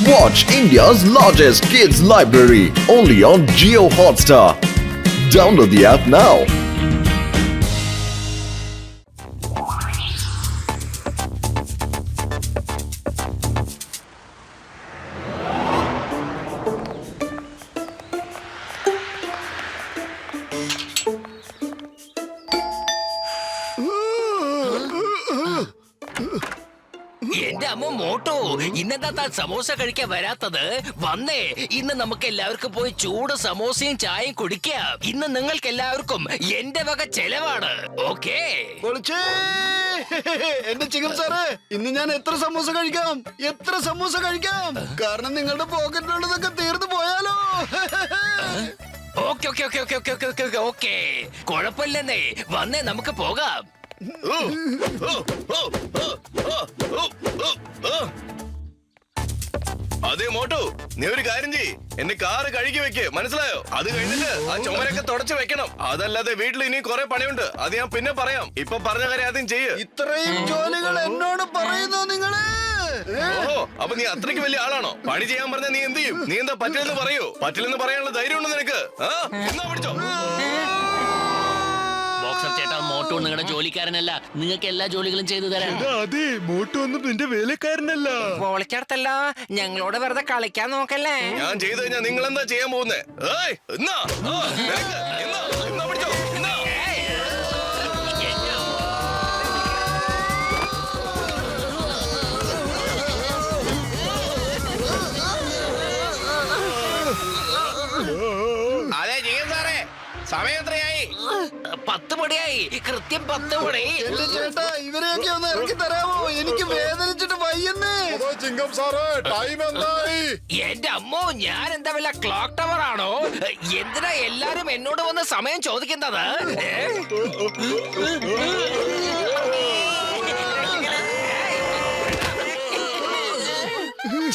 Watch India's largest kids library only on Jio Hotstar. Download the app now. എന്റെ അമ്മ motto ഇന്നെന്താ താൻ സമോസ കഴിക്കാൻ വരാത്തത്? വന്നേ, ഇന്ന് നമുക്ക് എല്ലാവർക്കും പോയി ചൂട് സമോസയും ചായയും കുടിക്കാം. ഇന്ന് നിങ്ങൾക്ക് എല്ലാവർക്കും എന്റെ വക ചെലവാണ്. ഓക്കേ? എന്റെ ചിക്കൻ സാറേ, ഇന്ന് ഞാൻ എത്ര സമൂസ കഴിക്കാം? കാരണം നിങ്ങളുടെ പോക്കറ്റിലുള്ളതൊക്കെ തീർന്നു പോയാലോ? Okay okay okay okay okay okay okay okay, കുഴപ്പമില്ലെന്നേ. വന്നേ, നമുക്ക് പോകാം. അതെ മോട്ടു, നീ ഒരു കാര്യം ചെയ്യ്, എന്റെ കാറ് കഴുകി വെക്ക്, മനസ്സിലായോ? അത് കഴിഞ്ഞിട്ട് ആ ചുമരൊക്കെ തുടച്ചു വെക്കണം. അതല്ലാതെ വീട്ടിൽ ഇനി കുറെ പണിയുണ്ട്, അത് ഞാൻ പിന്നെ പറയാം. ഇപ്പൊ പറഞ്ഞ കാര്യം ആദ്യം ചെയ്യ്. ഇത്രയും ജോലികൾ എന്നോട് പറയുന്നു നിങ്ങള്? ഓഹോ, അപ്പൊ നീ അത്രയ്ക്ക് വലിയ ആളാണോ? പണി ചെയ്യാൻ പറഞ്ഞ നീ എന്ത് ചെയ്യും? നീ എന്താ പറ്റില്ലെന്ന് പറയൂ? പറ്റില്ലെന്ന് പറയാനുള്ള ധൈര്യം ഉണ്ടോ നിനക്ക്? എന്നാ പിടിച്ചോ. ബോക്സർ ചേട്ടാ, മോട്ടോ നിങ്ങളുടെ ജോലിക്കാരനല്ല, നിങ്ങൾക്ക് എല്ലാ ജോലികളും ചെയ്തു തരാം. അതെ, മോട്ടോ ഒന്നും നിന്റെ വേലക്കാരനല്ല. പൊളിച്ചടത്തല്ല, ഞങ്ങളോട് വെറുതെ കളിക്കാൻ നോക്കല്ലേ. ഞാൻ ചെയ്തു കഴിഞ്ഞാൽ നിങ്ങൾ എന്താ ചെയ്യാൻ പോകുന്നേ? എന്നാ പിടിച്ചോ. അതെ ചെയ്യാൻ സാറേ, സമയം എത്രയായി? 10 മണിയായി, കൃത്യം 10 മണി. എന്റെ ചേട്ടാ, ഇവരെയൊക്കെ ഒന്ന് ഇറക്കി തരാമോ? എനിക്ക് വേദനിച്ചിട്ട് വയ്യന്നേ. ചിങ്കം സാറേ, ടൈം എന്തായി? എന്റെ അമ്മോ, ഞാൻ എന്താ വല്ല ക്ലോക്ക് ടവർ ആണോ? എന്തിനാ എല്ലാരും എന്നോട് വന്ന് സമയം ചോദിക്കുന്നത്?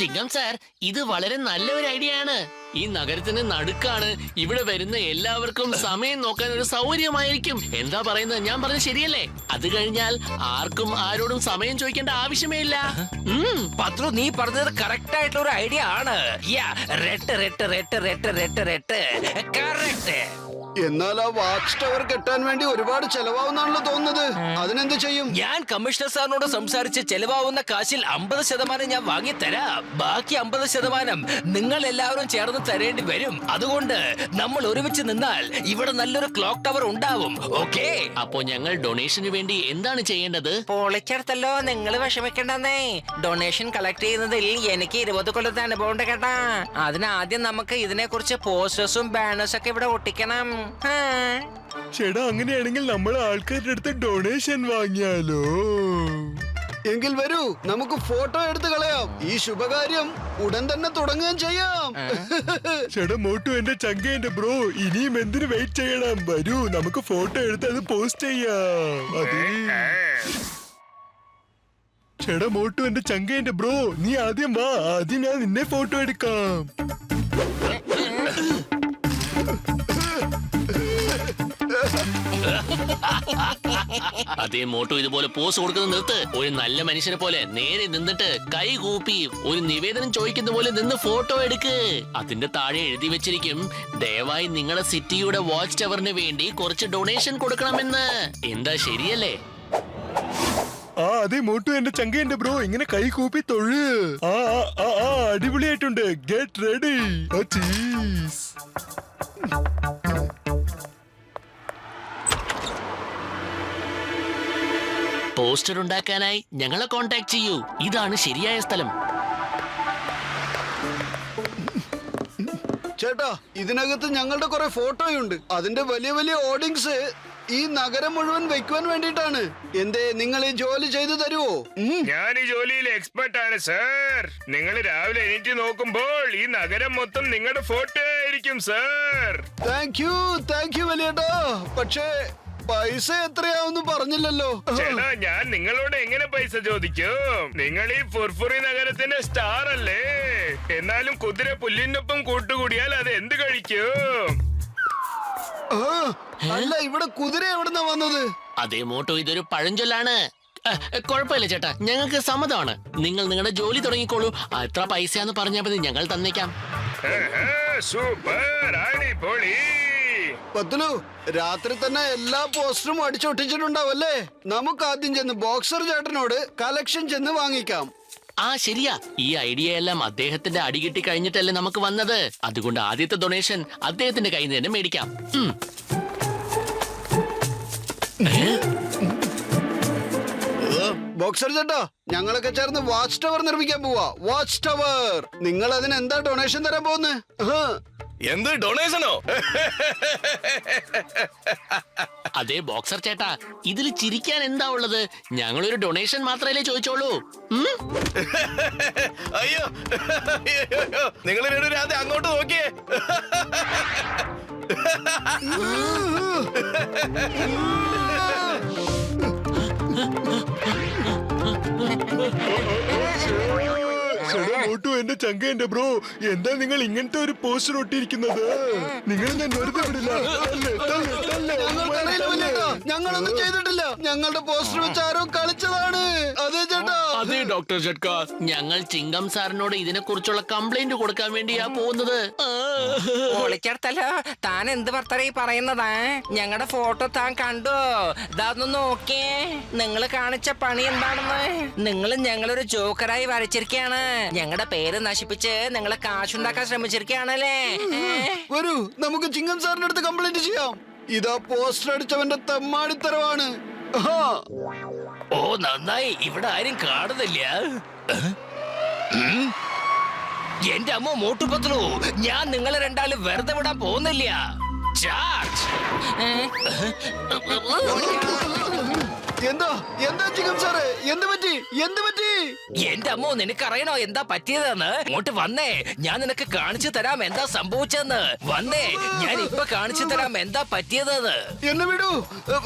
ചിങ്കം സാർ, ഇത് വളരെ നല്ല ഒരു ഐഡിയ ആണ്. ഈ നഗരത്തിന് നടുക്കാണ്. ഇവിടെ വരുന്ന എല്ലാവർക്കും സമയം നോക്കാൻ ഒരു സൗകര്യമായിരിക്കും. എന്താ പറയുന്നത്? ഞാൻ പറഞ്ഞത് ശരിയല്ലേ? അത് കഴിഞ്ഞാൽ ആർക്കും ആരോടും സമയം ചോദിക്കേണ്ട ആവശ്യമേ ഇല്ല. പത്രു, നീ പറഞ്ഞത് കറക്റ്റ് ആയിട്ടുള്ള ഒരു ഐഡിയ ആണ്. എന്നാൽ ആ വാച്ച് ടവർ കെട്ടാൻ വേണ്ടി ഒരുപാട് ചെലവാവുന്നാണല്ലോ തോന്നുന്നത്. അതിനെന്ത് ചെയ്യും? ഞാൻ കമ്മീഷണർ സാറിനോട് സംസാരിച്ച് ചെലവാവുന്ന കാശിൽ 50% ഞാൻ വാങ്ങിത്തരാം. ബാക്കി 50% നിങ്ങൾ എല്ലാവരും ചേർന്ന് തരേണ്ടി വരും. അതുകൊണ്ട് നമ്മൾ ഒരുമിച്ച് നിന്നാൽ ഇവിടെ നല്ലൊരു ക്ലോക്ക് ടവർ ഉണ്ടാവും. ഓക്കേ? അപ്പോ ഞങ്ങൾ ഡൊണേഷന് വേണ്ടി എന്താണ് ചെയ്യേണ്ടത്? പൊളിച്ചെടുത്തല്ലോ, നിങ്ങൾ വിഷമിക്കണ്ടെന്നേ. ഡൊണേഷൻ കളക്ട് ചെയ്യുന്നതിൽ എനിക്ക് 20 കൊല്ലത്തെ അനുഭവം ഉണ്ട് കേട്ടാ. അതിനാദ്യം നമുക്ക് ഇതിനെ കുറിച്ച് പോസ്റ്റേഴ്സും ബാനേഴ്സും ഒക്കെ ഇവിടെ ഒട്ടിക്കണം. ചേട്ടാ, അങ്ങനെയാണെങ്കിൽ നമ്മൾ ആൾക്കാരുടെ അടുത്ത് ഡൊണേഷൻ വാങ്ങിയാലോ? എങ്കിൽ വരൂ, നമുക്ക് ഫോട്ടോ എടുത്ത് കളയാം. ഈ ശുഭകാര്യം ഉടൻ തന്നെ തുടങ്ങുകയും ചെയ്യാം. ചേട്ടാ, മോട്ടു എന്റെ ചങ്ക, എന്റെ ബ്രോ, ഇനിയും എന്തിനു വെയിറ്റ് ചെയ്യണം? വരൂ, നമുക്ക് ഫോട്ടോ എടുത്ത് അത് പോസ്റ്റ് ചെയ്യാം. അതെ ചേട്ടാ, മോട്ടു എന്റെ ചങ്ക, എന്റെ ബ്രോ, നീ ആദ്യം വാ. ആദ്യം ഞാൻ നിന്നെ ഫോട്ടോ എടുക്കാം. അതേ മോട്ടോ, ഇതുപോലെ പോസ് കൊടുക്കുന്നത് നിർത്ത്. ഒരു നല്ല മനുഷ്യനെ പോലെ നേരെ നിന്നിട്ട് കൈ കൂപ്പി ഒരു നിവേദനം ചോദിക്കുന്ന പോലെ നിന്ന് ഫോട്ടോ എടുക്ക്. അതിന്റെ താഴെ എഴുതി വെച്ചിരിക്കും, ദയവായി നിങ്ങളുടെ സിറ്റിയുടെ വാച്ച് ടവറിന് വേണ്ടി കുറച്ച് ഡൊണേഷൻ കൊടുക്കണമെന്ന്. എന്താ, ശരിയല്ലേ? അതെ മോട്ടു എന്റെ ചങ്ക, എന്റെ ബ്രോ, ഇങ്ങനെ കൈ കൂപ്പി തൊഴു. അടിപൊളിയായിട്ടുണ്ട്. Get ready. പോസ്റ്റർ ഉണ്ടാക്കാനായി ഞങ്ങളെ കോൺടാക്ട് ചെയ്യൂ. ഇതാണ് ശരിയായ സ്ഥലം. ചേട്ടാ, ഇതിനകത്ത് ഞങ്ങളുടെ കുറെ ഫോട്ടോയുണ്ട്. അതിന്റെ വലിയ വലിയ ഓർഡിങ്സ് ഈ നഗരം മുഴുവൻ വെക്കുവാൻ വേണ്ടിയിട്ടാണ്. എന്തേ, നിങ്ങൾ ഈ ജോലി ചെയ്തു തരുവോ? ഞാൻ ഈ ജോലിയിൽ എക്സ്പെർട്ട് ആണ് സർ. നിങ്ങൾ രാവിലെ എണീറ്റ് നോക്കുമ്പോൾ ഈ നഗരം മൊത്തം നിങ്ങളുടെ ഫോട്ടോ ആയിരിക്കും സർ. Thank you വലിയേട്ടാ. പക്ഷേ പൈസ എത്രയാവുന്ന് പറഞ്ഞില്ലല്ലോ. ചേട്ടാ, ഞാൻ നിങ്ങളോട് എങ്ങനെ പൈസ ചോദിക്കും? നിങ്ങൾ ഈ ഫുർഫുറി നഗരത്തിന്റെ സ്റ്റാർ അല്ലേ. എന്നാലും കുതിര പുല്ലിനൊപ്പം കൂട്ടുകൂടിയാൽ അത് എന്ത് കഴിക്കും? അല്ല, ഇവിടെ കുതിര എവിടുന്നാ വന്നത്? അതേ മോട്ടോ, ഇതൊരു പഴഞ്ചൊല്ലാണ്. കുഴപ്പമില്ല ചേട്ടാ, ഞങ്ങൾക്ക് സമ്മതമാണ്. നിങ്ങൾ നിങ്ങളുടെ ജോലി തുടങ്ങിക്കോളൂ. എത്ര പൈസയാന്ന് പറഞ്ഞാൽ മതി, ഞങ്ങൾ തന്നേക്കാം. സൂപ്പർ, അടിപൊളി. പത്ലു, രാത്രി തന്നെ എല്ലാ പോസ്റ്ററും അടിച്ചൊട്ടിച്ചിട്ടുണ്ടാവല്ലേ? നമുക്ക് ആദ്യം ചെന്ന് ബോക്സർ ചേട്ടനോട് കളക്ഷൻ ചെന്ന് വാങ്ങിക്കാം. ശരിയാ. ഈ ഐഡിയ എല്ലാം അദ്ദേഹത്തിന്റെ അടികിട്ടി കഴിഞ്ഞിട്ടല്ലേ നമുക്ക് വന്നത്. അതുകൊണ്ട് ആദ്യത്തെ ഡൊണേഷൻ അദ്ദേഹത്തിന്റെ കയ്യിൽ നിന്ന് തന്നെ മേടിക്കാം. ബോക്സർ ചേട്ടാ, ഞങ്ങളൊക്കെ ചേർന്ന് വാച്ച് ടവർ നിർമ്മിക്കാൻ പോവാ. Watch tower. നിങ്ങൾ അതിന് എന്താ ഡൊണേഷൻ തരാൻ പോകുന്നത്? എന്ത് ഡൊണേഷനോ? അതെ ബോക്സർ ചേട്ടാ, ഇതിൽ ചിരിക്കാൻ എന്താ ഉള്ളത്? ഞങ്ങളൊരു ഡൊണേഷൻ മാത്രമല്ലേ ചോദിച്ചോളൂ. അയ്യോ, നിങ്ങൾ രാത്രി അങ്ങോട്ട് നോക്കിയേ. മോട്ടു എന്റെ ചങ്ക എന്റെ ബ്രോ, എന്താ നിങ്ങൾ ഇങ്ങനത്തെ ഒരു പോസ്റ്റർ ഒട്ടിയിരിക്കുന്നത്? നിങ്ങൾ ഞാൻ വെറുതെ വിടില്ല. ഞങ്ങൾക്കറിയില്ല വല്യേട്ടാ, ഞങ്ങളൊന്നും ചെയ്തിട്ടില്ല. ഞങ്ങളുടെ പോസ്റ്റർ വെച്ച് ആരോ കളിച്ചതാണ്. അതെ ചേട്ടാ. അതെ ഡോക്ടർ ജഡ്ക, ഞങ്ങൾ ചിങ്കം സാറിനോട് ഇതിനെ കുറിച്ചുള്ള കംപ്ലൈന്റ് കൊടുക്കാൻ വേണ്ടിയാ പോകുന്നത്. ഒളിച്ചെടുത്തല്ലോ. താൻ എന്ത് വർത്തമാനം പറയുന്നതാ? ഞങ്ങളുടെ ഫോട്ടോ താൻ കണ്ടോ? ഇതാന്ന് നോക്കിയേ. നിങ്ങൾ കാണിച്ച പണി എന്താണെന്ന്. നിങ്ങൾ ഞങ്ങളൊരു ജോക്കറായി വരച്ചിരിക്കുകയാണ്. ഞങ്ങളുടെ പേര് നശിപ്പിച്ച് നിങ്ങളെ കാശുണ്ടാക്കാൻ ശ്രമിച്ചിരിക്കുകയാണല്ലേ? വരൂ, നമുക്ക് ചിങ്ങം സാറിന്റെ അടുത്ത് കംപ്ലൈന്റ് ചെയ്യാം. ഇതാ പോസ്റ്റർ അടിച്ചവന്റെ തെമ്മാടിത്തരവാണ്. ഓ നന്നായി, ഇവിടെ ആരും കാണുന്നില്ല. എന്റെ അമ്മ മോട്ടുപത്ലു, ഞാൻ നിങ്ങളെ രണ്ടാളും വെറുതെ വിടാൻ പോകുന്നില്ല. ചാർജ്. എന്താ എന്താ ചിങ്ങം സാറേ, എന്ത് പറ്റി? എന്ത് പറ്റി? എന്റെ അമ്മോ, നിനക്കറിയണോ എന്താ പറ്റിയതെന്ന്? ഇങ്ങോട്ട് വന്നേ, ഞാൻ നിനക്ക് കാണിച്ചു തരാം എന്താ സംഭവിച്ചെന്ന്. വന്നേ, ഞാൻ ഇപ്പൊ കാണിച്ചു തരാം എന്താ പറ്റിയതെന്ന്. എന്നെ വിടൂ. എന്നെ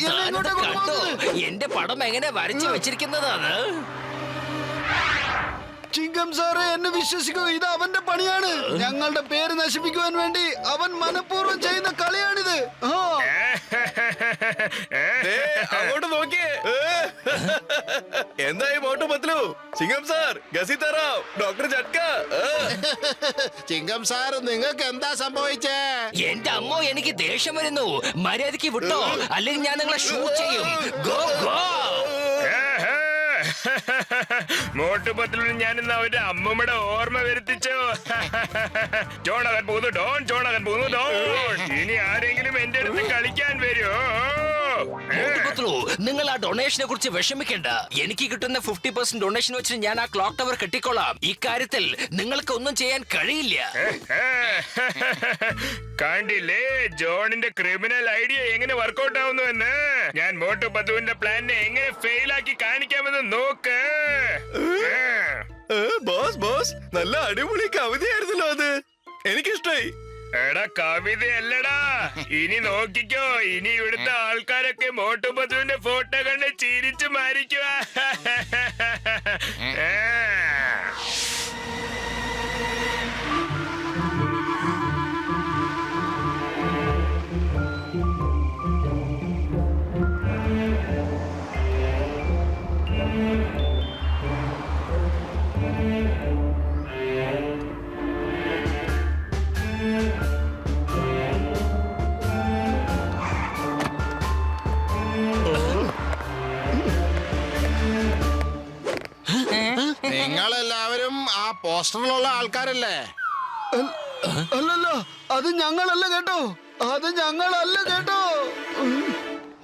താനത് ഇങ്ങോട്ടേക്ക് കണ്ടോ? കൊണ്ടുപോകരുത്. എന്റെ പടം എങ്ങനെ വരച്ചു വെച്ചിരിക്കുന്നതാണ്. ചിങ്കം സാറേ, എന്നെ വിശ്വസിക്കൂ, ഇത് അവന്റെ പണിയാണ്. ഞങ്ങളുടെ പേര് നശിപ്പിക്കുവാൻ വേണ്ടി അവൻ മനഃപൂർവ്വം ചെയ്യുന്ന കളിയാണിത്. അങ്ങോട്ട് നോക്കിയേ. എന്തായി മോട്ടു പത്ലു? ചിങ്ങം സാർ, ഗസി തറാം, ഡോക്ടർ ജഡ്ക. ചിങ്കം സാർ, നിങ്ങൾക്ക് എന്താ സംഭവിച്ചേ? എന്റെ അമ്മോ, എനിക്ക് ദേഷ്യം വരുന്നു. മര്യാദക്ക് വിട്ടോ, അല്ലെങ്കിൽ ഞാൻ നിങ്ങളെ ഷൂട്ട് ചെയ്യും. Go go. മോട്ടുപത്തിലും ഞാൻ ഇന്ന് അവന്റെ അമ്മൂമ്മയുടെ ഓർമ്മ വരുത്തിച്ചു. ചോണകൻ പോകുന്നു ഡോൺ, ചോണകൻ പോകുന്നു ഡോൺ. ഇനി ആരെങ്കിലും എന്റെ അടുത്ത് കളിക്കാൻ വരുമോ? മോട്ടുപത്ലു, നിങ്ങൾ ആ ഡൊണേഷനെ കുറിച്ച് വിഷമിക്കേണ്ട. എനിക്ക് കിട്ടുന്ന 50% ഡൊണേഷൻ വെച്ച് ഞാൻ ആ ക്ലോക്ക് ടവർ കെട്ടിക്കോളാം. ഇക്കാര്യത്തിൽ നിങ്ങൾക്ക് ഒന്നും ചെയ്യാൻ കഴിയില്ല. കണ്ടില്ലേ ജോണിന്റെ ക്രിമിനൽ ഐഡിയ എങ്ങനെ വർക്കൗട്ട് ആവുന്നു എന്ന്? ഞാൻ മോട്ടുപത്തുവിന്റെ പ്ലാനിനെ എങ്ങനെ ഫെയിൽ ആക്കി കാണിക്കാമെന്ന് നോക്ക്. ബോസ് ബോസ്, നല്ല അടിപൊളി കവിതയായിരുന്നല്ലോ അത്. എനിക്കിഷ്ടായി. എടാ കവിതയല്ലടാ, ഇനി നോക്കിക്കോ. ഇനി ഇവിടുത്തെ ആൾക്കാരൊക്കെ മോട്ടുപത്തുവിന്റെ ഫോട്ടോ കണ്ട് ചിരിച്ചു മാരിക്കുക. നിങ്ങളെല്ലാവരും ആ പോസ്റ്ററിലുള്ള ആൾക്കാരല്ലേ? അല്ലല്ല, അത് ഞങ്ങളല്ല കേട്ടോ. അത് ഞങ്ങളല്ല കേട്ടോ.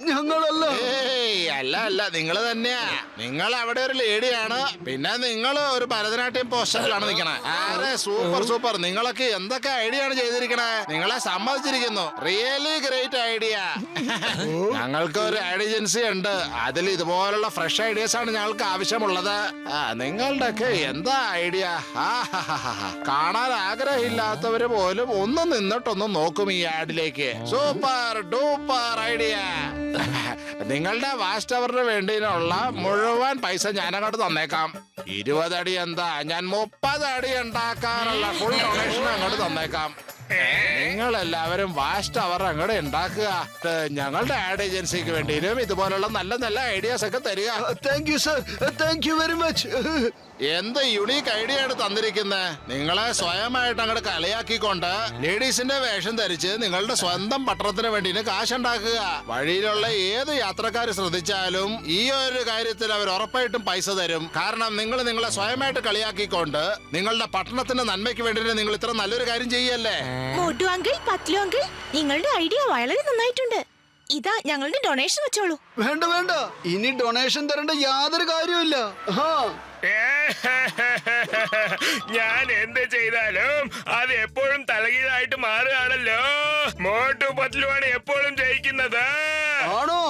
ഞങ്ങളല്ല. ഏയ് അല്ല അല്ല, നിങ്ങൾ തന്നെയാ. നിങ്ങൾ അവിടെ ഒരു ലേഡിയാണ്, പിന്നെ നിങ്ങൾ ഒരു ഭരതനാട്യം പോസ്റ്ററിലാണ് നിൽക്കണേ. അതെ, സൂപ്പർ സൂപ്പർ. നിങ്ങളൊക്കെ എന്തൊക്കെ ഐഡിയ ആണ് ചെയ്തിരിക്കണേ. നിങ്ങളെ സമ്മതിച്ചിരിക്കുന്നു. Really great idea. ഞങ്ങൾക്ക് ഒരു ഏജൻസി ഉണ്ട്, അതിൽ ഇതുപോലുള്ള ഫ്രഷ് ഐഡിയാസ് ആണ് ഞങ്ങൾക്ക് ആവശ്യമുള്ളത്. നിങ്ങളുടെ ഒക്കെ എന്താ ഐഡിയ? കാണാൻ ആഗ്രഹമില്ലാത്തവര് പോലും ഒന്ന് നിന്നിട്ടൊന്ന് നോക്കും ഈ ആഡിലേക്ക്. Super duper idea. നിങ്ങളുടെ വാച്ച് ടവറിന് വേണ്ടിയുള്ള മുഴുവൻ പൈസ ഞാൻ അങ്ങോട്ട് തന്നേക്കാം. 20 അടി എന്താ, ഞാൻ 30 അടി ഉണ്ടാക്കാനുള്ള ഫുൾ ഡൊണേഷൻ അങ്ങോട്ട് തന്നേക്കാം. നിങ്ങൾ എല്ലാവരും വാസ്റ്റ് അവർ അങ്ങോട്ട് ഉണ്ടാക്കുക ഞങ്ങളുടെ ആഡ് ഏജൻസിക്ക് വേണ്ടിയും ഇതുപോലുള്ള നല്ല നല്ല ഐഡിയാസ് ഒക്കെ തരിക. Thank you sir, thank you very much. എന്ത് യുണീക്ക് ഐഡിയ ആണ് തന്നിരിക്കുന്നത്. നിങ്ങളെ സ്വയമായിട്ട് അങ്ങോട്ട് കളിയാക്കിക്കൊണ്ട് ലേഡീസിന്റെ വേഷം ധരിച്ച് നിങ്ങളുടെ സ്വന്തം പട്ടണത്തിന് വേണ്ടി കാശുണ്ടാക്കുക. വഴിയിലുള്ള ഏത് യാത്രക്കാർ ശ്രദ്ധിച്ചാലും ഈ ഒരു കാര്യത്തിൽ അവർ ഉറപ്പായിട്ടും പൈസ തരും. കാരണം നിങ്ങൾ നിങ്ങളെ സ്വയമായിട്ട് കളിയാക്കിക്കൊണ്ട് നിങ്ങളുടെ പട്ടണത്തിന്റെ നന്മയ്ക്ക് വേണ്ടി നിങ്ങൾ ഇത്ര നല്ലൊരു കാര്യം ചെയ്യല്ലേ. മോട്ടു അങ്കിൾ, പത്ലു അങ്കിൾ, നിങ്ങളുടെ ഐഡിയ വളരെ നന്നായിട്ടുണ്ട്. ഇതാ ഞങ്ങളുടെ ഡൊണേഷൻ വെച്ചോളൂ. വേണ്ട വേണ്ട, ഇനി ഡൊണേഷൻ തരേണ്ട യാതൊരു കാര്യമില്ല. ഞാൻ എന്ത് ചെയ്താലും അത് എപ്പോഴും തലകീഴായിട്ട് മാറുകയാണല്ലോ. മോട്ടു പത്ലുവാണ് എപ്പോഴും ജയിക്കുന്നത്. ആണോ?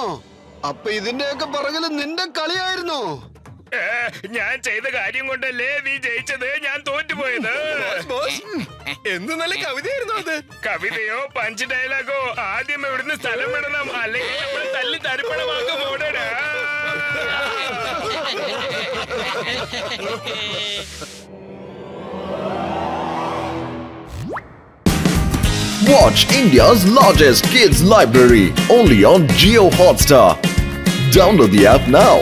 അപ്പൊ ഇതിന്റെയൊക്കെ പുറകില് നിന്റെ കളിയായിരുന്നോ? ഞാൻ ചെയ്ത കാര്യം കൊണ്ടല്ലേ നീ ജയിച്ചത്, ഞാൻ തോറ്റുപോയത്. എന്ത് നല്ല കവിതയായിരുന്നു അത്. കവിതയോ പഞ്ച് ഡയലോഗോ ആദ്യം ഇവിടുന്ന് സ്ഥലം വിടണം, അല്ലെങ്കിൽ നമ്മൾ തല്ലി തരിപ്പണമാക്കും. ഓടടാ. Watch India's largest kids library only on Jio Hotstar. Download the app now.